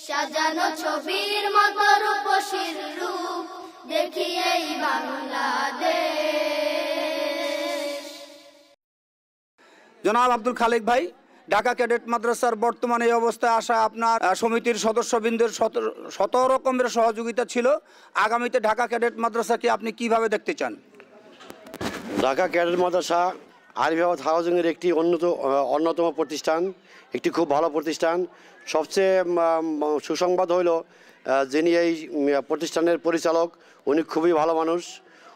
সাজানো ছবির মতো রূপসীর রূপ দেখি এই বাংলাদেশ। জনাব আব্দুল খালেক ভাই, ঢাকা ক্যাডেট মাদ্রাসার বর্তমানে এই অবস্থায় আসা আপনার সমিতির সদস্যবৃন্দের শত রকমের সহযোগিতা ছিল। আগামীতে ঢাকা ক্যাডেট মাদ্রাসাকে আপনি কিভাবে দেখতে চান? ঢাকা ক্যাডেট মাদ্রাসা আরিফ হাউজিংয়ের একটি অন্যতম প্রতিষ্ঠান, একটি খুব ভালো প্রতিষ্ঠান। সবচেয়ে সুসংবাদ হইল যিনি এই প্রতিষ্ঠানের পরিচালক, উনি খুবই ভালো মানুষ,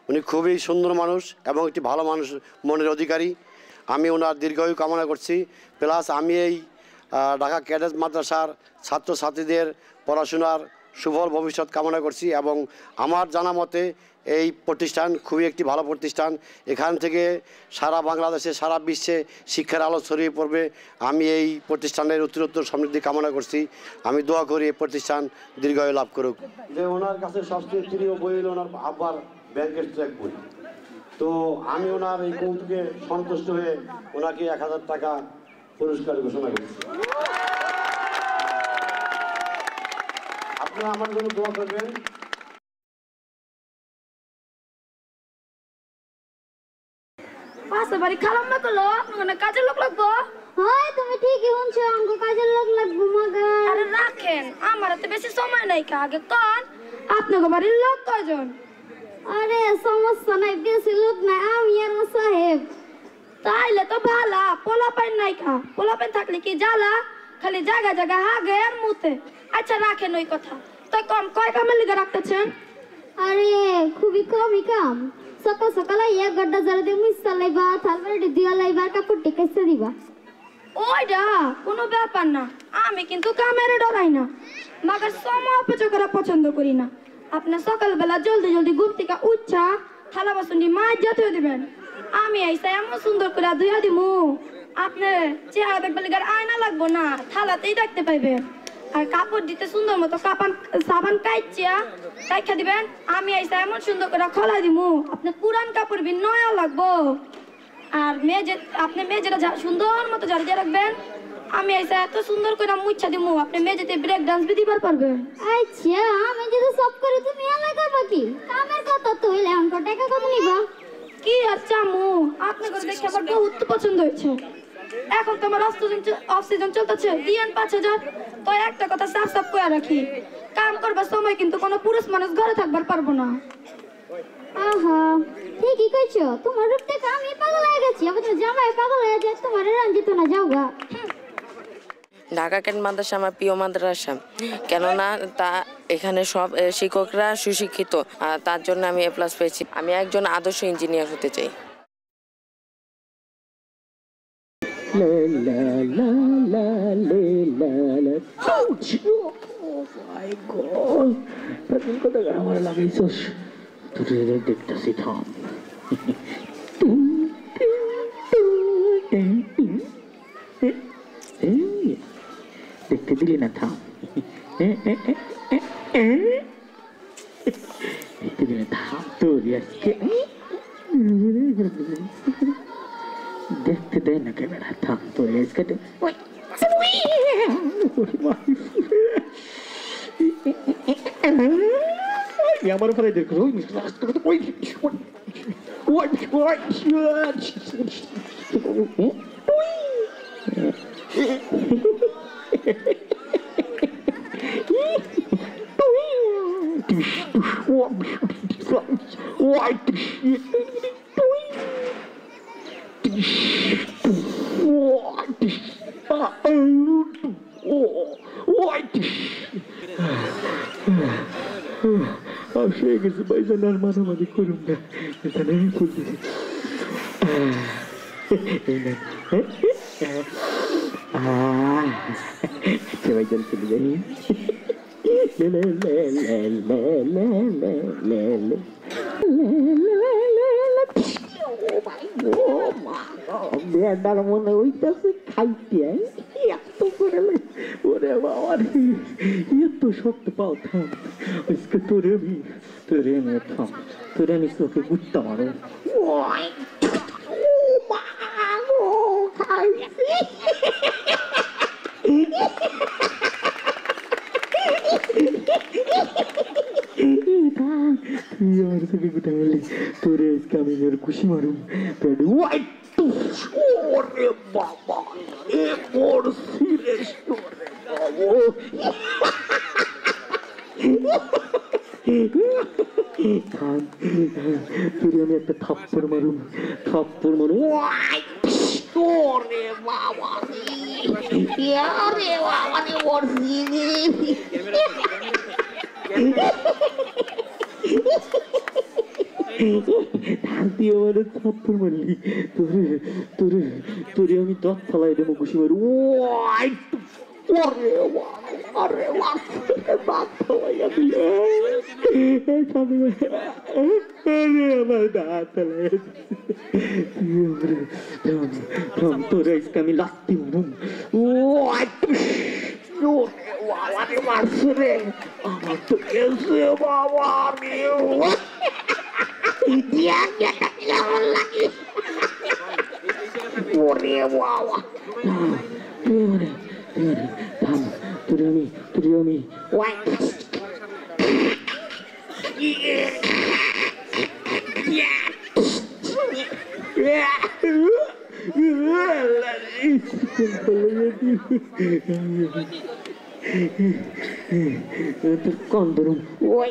উনি খুবই সুন্দর মানুষ এবং একটি ভালো মানুষ মনের অধিকারী। আমি ওনার দীর্ঘায়ু কামনা করছি। প্লাস আমি এই ঢাকা ক্যাডেট মাদ্রাসার ছাত্রছাত্রীদের পড়াশোনার সুফল ভবিষ্যৎ কামনা করছি এবং আমার জানা মতে এই প্রতিষ্ঠান খুবই একটি ভালো প্রতিষ্ঠান। এখান থেকে সারা বাংলাদেশে, সারা বিশ্বে শিক্ষার আলো ছড়িয়ে পড়বে। আমি এই প্রতিষ্ঠানের উত্তরোত্তর সমৃদ্ধি কামনা করছি। আমি দোয়া করি এই প্রতিষ্ঠান দীর্ঘায়ু লাভ করুক। যে ওনার কাছে সবচেয়ে প্রিয় বই হল ওনার আব্বার ব্যাংকের চেক বই। তো আমি ওনার এই কৌতুকে সন্তুষ্ট হয়ে ওনাকে 1000 টাকা পুরস্কার ঘোষণা করছি। আপনারা আমার জন্য দোয়া করবেন। বাড়ি খারাপ না করলো আপনার কাজের লোক লাগবো। হয় তুমি ঠিকই শুনছো, আমাকে কাজের লোক লাগবো মাগার। আরে রাখেন, আমার হাতে বেশি সময় নাই। আগে কোন আপনার বাড়ির লোক কয়জন? আরে সমস্যা নাই, বেশি লোক নাই, আমি আর সাহেব। তাইলে তো ভালো। পোলাপাইন নাই খা, পোলাপাইন থাকলে কি জ্বালা, খালি জায়গা জায়গা হাগে আর মুতে। আচ্ছা রাখেন ওই কথা। তো কম কয় কামের লিগে রাখতেছেন? আরে খুবই কমই কাম। সকাল সকাল এক গড্ডা জল দিয়ে মিশা লাইবা, থালবাড়ি দিয়া লাইবা, কাপড় টেকেছে দিবা। ওইডা কোনো ব্যাপার না, আমি কিন্তু কামের ডরাই না, মাগার সময় অপচয় করা পছন্দ করি না। আপনি সকালবেলা জলদি জলদি ঘুম থেকে উঠছা থালা বাসন মাছ জাতীয় দিবেন, আমি আইসা এমন সুন্দর করে ধুয়া দিমু আপনি চেহারা দেখবে লিগার আয়না লাগবো না, থালাতেই দেখতে পাইবেন। আর কাপড় দিতে সুন্দর মতো সাবান কাইচা দিবেন, আমি আইসা এমন সুন্দর করে খোলাই দিমু আপনি পুরান কাপড় বিন নয়া লাগবো। আর আপনি মেজেটা সুন্দর মতো ঝাড়িয়ে রাখবেন, আমি আইসা এত সুন্দর করে মুচ্ছা দিমু আপনি মেজেতে ব্রেক ডান্স বি দিবার পারবেন। আচ্ছা আমি যদি সব করে তুমি এলা করবা কি? কামের কথা তো হইলে অঙ্ক টাকা কম নিবা কি? আচ্ছা আমু আপনার করে দেখে আমার বহুত পছন্দ হয়েছে। এখন তো আমার অফ সিজন চলতেছে, দিয়েন 5000। তো একটা কথা সাফ সাফ করে রাখি, কাম করবার সময় কিন্তু কোনো পুরুষ মানুষ ঘরে থাকবার পারবো না। আহা ঠিকই কইছো, তোমার রূপ থেকে আমি পাগল হয়ে গেছি, আবার তুমি জামাই পাগল হয়ে যায়, তোমার রঞ্জিত না যাওগা। ঢাকা ক্যাডেট মাদ্রাসা আমার প্রিয় মাদ্রাসা, কেননা এখানে সব শিক্ষকরা সুশিক্ষিত, তার জন্য আমি A+ পেয়েছি। আমি একজন আদর্শ ইঞ্জিনিয়ার হতে চাই। আমার লাগাইছস তুই দেখতেছি, থাম। দেখতে দিলি না, থাম। দেখতে দিলি না, থাম। তোর আজকে দেখতে দেয় না ক্যামেরা, থাম। তোর আজকে আমার উপরে দেখো সে গেছে ভাইজান, আর মাঝামাঝি করুন না, এখানে খুলতেছি। ভাইজান চলে যাই। বেড়ার মনে হইতেছে খাইতে এত করে ওরে বাবা, এত শক্ত পাও। থাম আজকে তোরে আমি থাম, তোরে আমি চোখে গুত্তা মারো। তুই আমার চোখে কোথায় বললি তোরে আজকে আমি এর খুশি মারুম প্যাডে ওয়াইট ওরে বাবা ওর সিরিয়াস তোরে আমি একটা থাপ্পড় মারুম ওরে বাবা ওর তুই আমার থাপ্পড় মারলি তোরে আমি দাঁত ফালাই দেবো খুশি মারু আমার দাঁত ফালাই তোরে আমি লাত্তি মারুম মারছো রে আমার তো গেছে বাবা ওরে বাবা থাম তোরে আমি তোর কন ধরুন ওই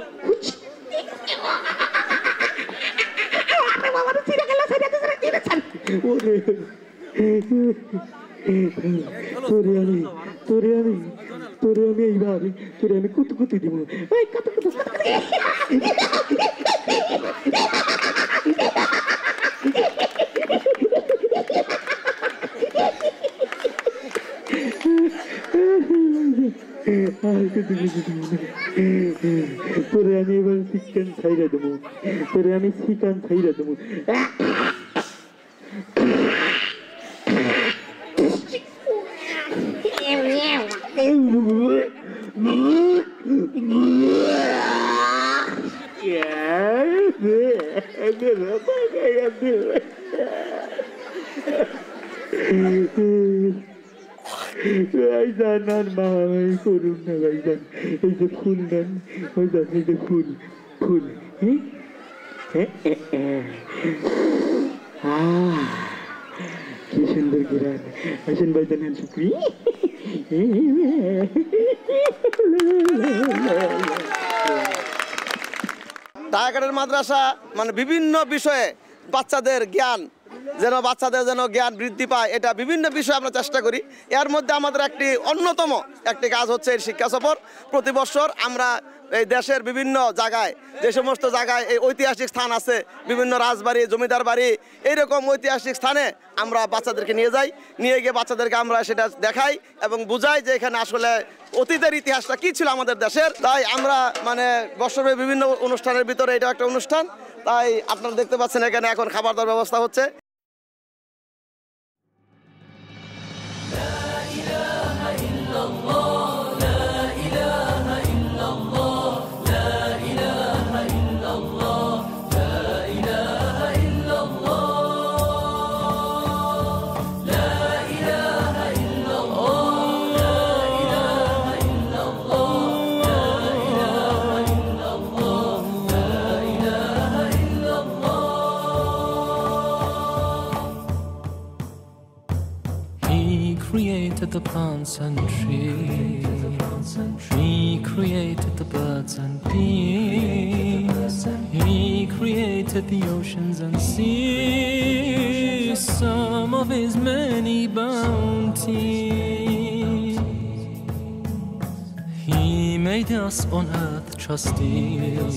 তোরে আমি এইভাবে তোরে আমি কুতুকুতি দিব তোরে আমি এবার চিকেন ছাইরা দেবো ভাইজান আর মামাই করুন না ভাইজান এই যে ফুল নেন ভাইজান এই যে ফুল কি সুন্দর গিরান আসেন ভাইজান শুক্রি ঢাকা মাদ্রাসা মানে বিভিন্ন বিষয়ে বাচ্চাদের জ্ঞান যেন জ্ঞান বৃদ্ধি পায়, এটা বিভিন্ন বিষয়ে আমরা চেষ্টা করি। এর মধ্যে আমাদের অন্যতম একটি কাজ হচ্ছে এই শিক্ষা সফর। প্রতি বছর আমরা এই দেশের বিভিন্ন জায়গায়, যে সমস্ত জায়গায় এই ঐতিহাসিক স্থান আছে, বিভিন্ন রাজবাড়ি, জমিদার বাড়ি, এইরকম ঐতিহাসিক স্থানে আমরা বাচ্চাদেরকে নিয়ে গিয়ে বাচ্চাদেরকে আমরা সেটা দেখাই এবং বুঝাই যে এখানে আসলে অতীতের ইতিহাসটা কি ছিল আমাদের দেশের। তাই আমরা মানে বছরের বিভিন্ন অনুষ্ঠানের ভিতরে এটা একটা অনুষ্ঠান। তাই আপনারা দেখতে পাচ্ছেন এখানে এখন খাবার দাবার ব্যবস্থা হচ্ছে। The plants and trees, He created the birds and bees, He created the oceans and seas, some of His many bounties. He made us on earth trustees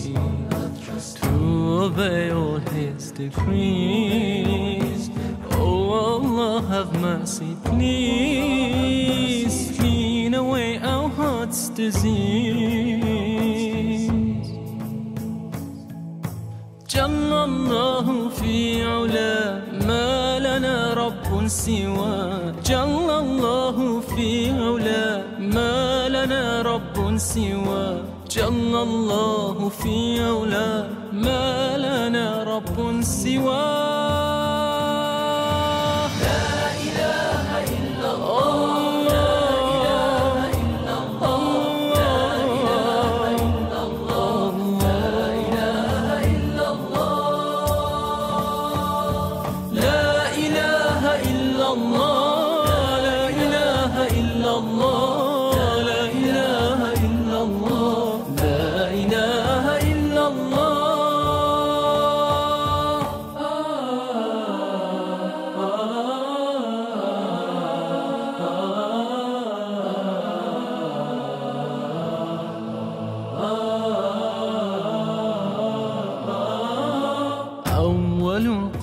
to obey all His decrees. Oh Allah, have mercy, please, clean away our heart's disease. Jalla Allahu fi ula, ma lana rabbun siwa. Jalla Allahu fi ula, ma lana rabbun siwa. Jalla Allahu fi ula, ma lana rabbun siwa.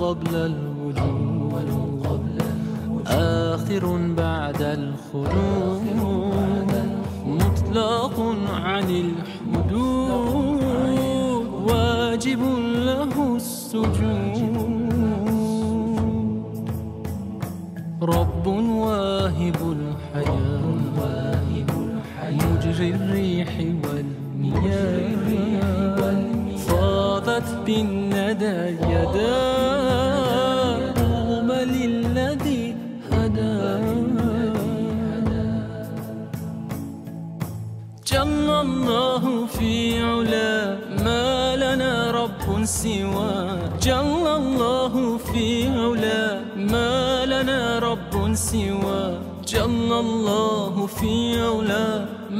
قبل الوجود آخر بعد الخلود مطلق عن الحدود واجب له السجود رب واهب الحياة مجري الريح والمياه فاضت بالندى يدا طوبى للذي هدى جل الله في علا ما لنا رب سوى جل الله في علا ما لنا رب سوى جل الله في علا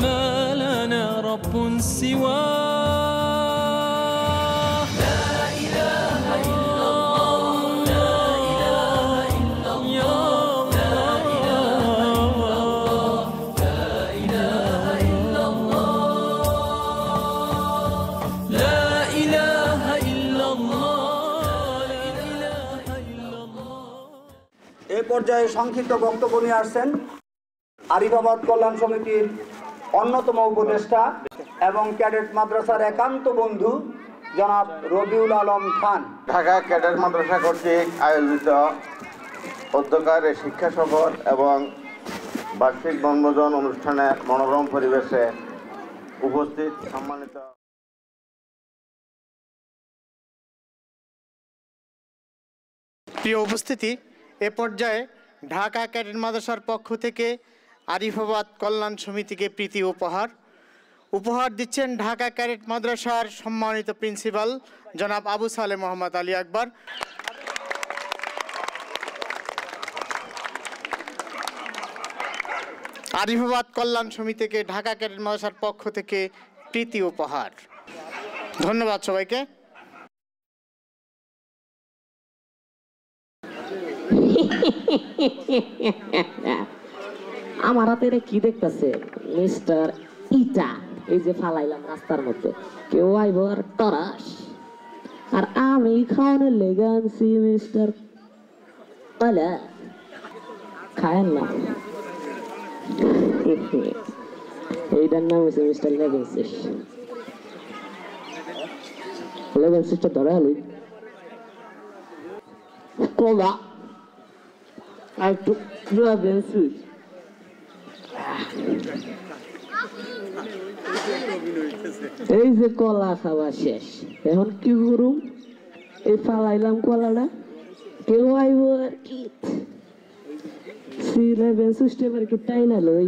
ما لنا رب سوى এ পর্যায়ে সংক্ষিপ্ত বক্তব্য নিয়ে আসছেন আরিফাবাদ কল্যাণ সমিতির অন্যতম উপদেষ্টা এবং cadet মাদ্রাসার একান্ত বন্ধু জনাব রবিউল আলম খান। ঢাকা ক্যাডেট মাদ্রাসা কর্তৃক আয়োজিত অধ্যকার শিক্ষা সফর এবং বার্ষিক বনভোজন অনুষ্ঠানে মনোরম পরিবেশে উপস্থিত সম্মানিত প্রিয় উপস্থিতি, এ পর্যায়ে ঢাকা ক্যাডেট মাদ্রাসার পক্ষ থেকে আরিফাবাদ কল্যাণ সমিতিকে প্রীতি উপহার দিচ্ছেন ঢাকা ক্যাডেট মাদ্রাসার সম্মানিত প্রিন্সিপাল জনাব আবু সালেহ মোহাম্মদ আলী আকবর। আরিফাবাদ কল্যাণ সমিতিকে ঢাকা ক্যাডেট মাদ্রাসার পক্ষ থেকে প্রীতি উপহার। ধন্যবাদ সবাইকে। আমার হাতে কি দেখতেছে মিস্টার ইটা, এই যে ফালাইলাম রাস্তার মধ্যে, কেউ আইব আর টরাস, আর আমি খাওয়ানোর লেগে আনছি মিস্টার খায়েন না, এইটার নাম হচ্ছে মিস্টার লেগেন্সিস। লেগেন্সিসটা ধরে আলুই কলা আর একটু লেগেন্সিস। এই যে কলা খাওয়া শেষ, এখন কি করুম? এই ফালাইলাম কলাটা, কেউ আইব আর কি একটু টাইনা লই।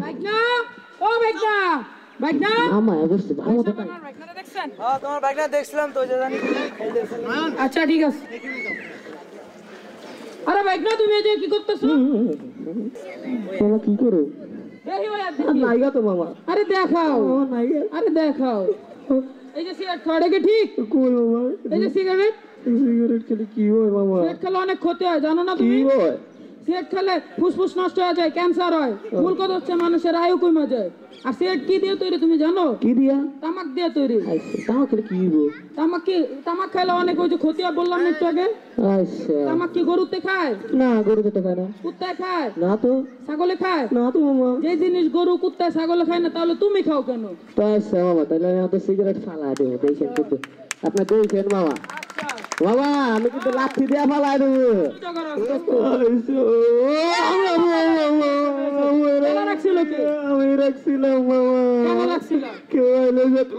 আচ্ছা ঠিক আছে। আরে বাইক না, তুমি কি করতেছো? কি করো? নাইগা তো মামা। আরে দেখাও, আরে দেখাও। এই যে সিগারেট খাওয়া কি ঠিক? এই যে সিগারেট খেলে কি হয় মামা? সিগারেট খেলে অনেক ক্ষতি হয়, জানো না তুমি? সিগারেট খেলে ফুসফুস নষ্ট হয়ে যায়, ক্যান্সার হয়, মূল কথা হচ্ছে মানুষের আয়ু কমে যায়। আর সিগারেট কি দিয়ে তৈরি তুমি জানো? কি দিয়া? তামাক দিয়ে তৈরি। তামাক খেলে কি হইব? তামাক খেলে অনেক ওই যে ক্ষতি হয় বললাম না একটু আগে। আচ্ছা, তামাক কি গরুতে খায়? না, গরুতে তো খায় না। কুত্তায় খায়? না তো। ছাগলে খায়? না তো মামা। যে জিনিস গরু কুত্তায় ছাগলে খায় না, তাহলে তুমি খাও কেন? আচ্ছা মামা, তাহলে আমি তো সিগারেট ফালা দেবো, দেখেন কিন্তু আপনার দেখেন মামা। বাবা আমি কিন্তু লাঠি দিয়ে ফালাই দেবো। আমি রাখছিলাম মামা। কেউ আইলে যেত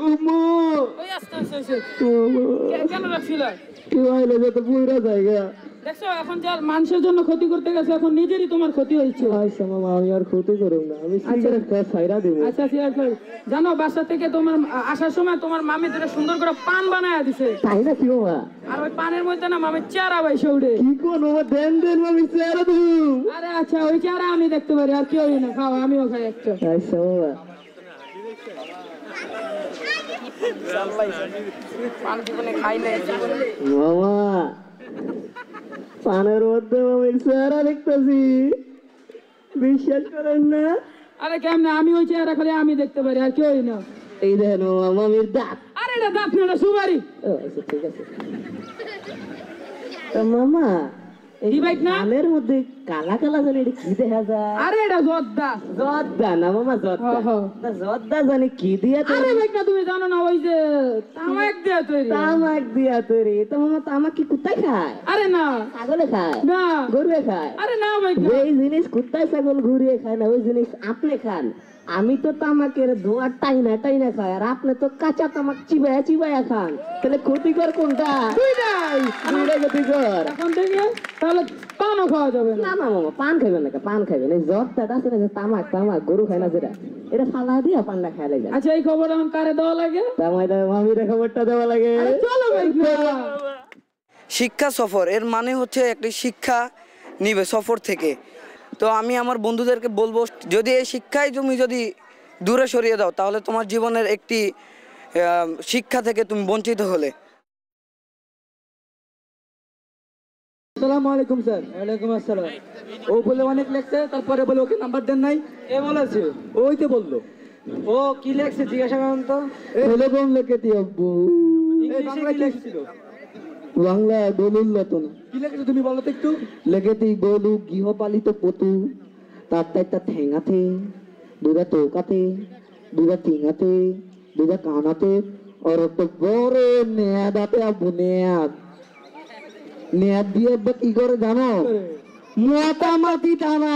কেন রাখছিল? কেউ আইলে যেত বুড়া জায়গা। দেখছো এখন যার মানুষের জন্য ক্ষতি করতে গেছে, এখন নিজেরই তোমার ক্ষতি হয়েছে। আচ্ছা মামা, আমি আর ক্ষতি করব না, আমি সিগারেট খেয়ে ছাইরা দেব। আচ্ছা সিগারেট খাই। জানো বাসা থেকে তোমার আসার সময় তোমার মামি ধরে সুন্দর করে পান বানায়া দিছে। তাই না কি মামা? আর ওই পানের মধ্যে না মামি চারা বাইছে উড়ে। কি কোন মামা? দেন দেন মামি চারা দেব। আরে আচ্ছা, ওই চারা আমি দেখতে পারি, আর কেউ না। খাও, আমিও খাই একটা। আচ্ছা মামা। পান জীবনে খাই নাই মামা। পানের মধ্যে আমি চেহারা দেখতেছি, বিশ্বাস করেন না? আরে কেমনে? আমি ওই চেহারা খালি আমি দেখতে পারি, আর কেউ না। এই দেখেন মামির দাঁত। আরে এটা দাঁত না, সুপারি। আচ্ছা ঠিক আছে। মামা কি বাইক না কানের মধ্যে কালা কালা জানি এটা কি দেখা যায়? আরে এটা জর্দা। জর্দা না মামা, জর্দা। তা জর্দা জানি কি দিয়া তৈরি? আরে বাইক না তুমি জানো না ওই যে তামাক দিয়া তৈরি। তামাক দিয়া তৈরি। তো মামা তামাক কি কুত্তায় খায়? আরে না। ছাগলে খায়? না। গরুয়ে খায়? আরে না বাইক না। ওই জিনিস কুত্তায় ছাগল ঘুরিয়ে খায় না, ওই জিনিস আপনি খান। আমি তো তামাকের ধোয়া টাইনা টাইনা খাই, আর আপনি তো কাঁচা তামাক চিবায়া চিবায়া খান। তাহলে ক্ষতিকর কোনটা? দুইটাই। দুইটাই ক্ষতিকর। এখন থেকে তাহলে পানও খাওয়া যাবে না। না না মামা, পান খাইবেন না, পান খাইবেন। এই জর্দা আছে না, যে তামাক তামাক গরু খায় না যেটা, এটা ফালা দিয়া পান্ডা খাইলে যায়। আচ্ছা এই খবর এখন কারে দেওয়া লাগে? তামাই দাও মামির খবরটা দেওয়া লাগে। চলো বাইক না। শিক্ষা সফর এর মানে হচ্ছে একটি শিক্ষা নিবে সফর থেকে। তো আমি আমার বন্ধুদেরকে বলবো, যদি এই শিক্ষায় তুমি যদি দূরে সরিয়ে দাও তাহলে তোমার জীবনের একটি শিক্ষা থেকে তুমি বঞ্চিত হলে। আসসালামু আলাইকুম স্যার। ওয়ালাইকুম আসসালাম। ও বলে অনেক লেখছে, তারপরে বলে ওকে নাম্বার দেন নাই। কে বলেছে? ওই তো বললো। ও কি লেখছে জিজ্ঞাসা করেন তো। এরকম লেখে দি আব্বু। এই বাংলা কি লেখছিল? বাংলা দলিল না। কি লেখেছো তুমি বলো তো একটু। লেখে দি গরু গৃহপালিত পশু, তার একটা ঠেঙাতে, দুটা চৌকাতে, দুটা টিঙাতে, দুটা কানাতে, আর একটা বড় নেয়াদ আছে আব্বু। নেয়াদ নেয়াদ দিয়ে আব্বা কি করে জানো? মোটামাটি টানা।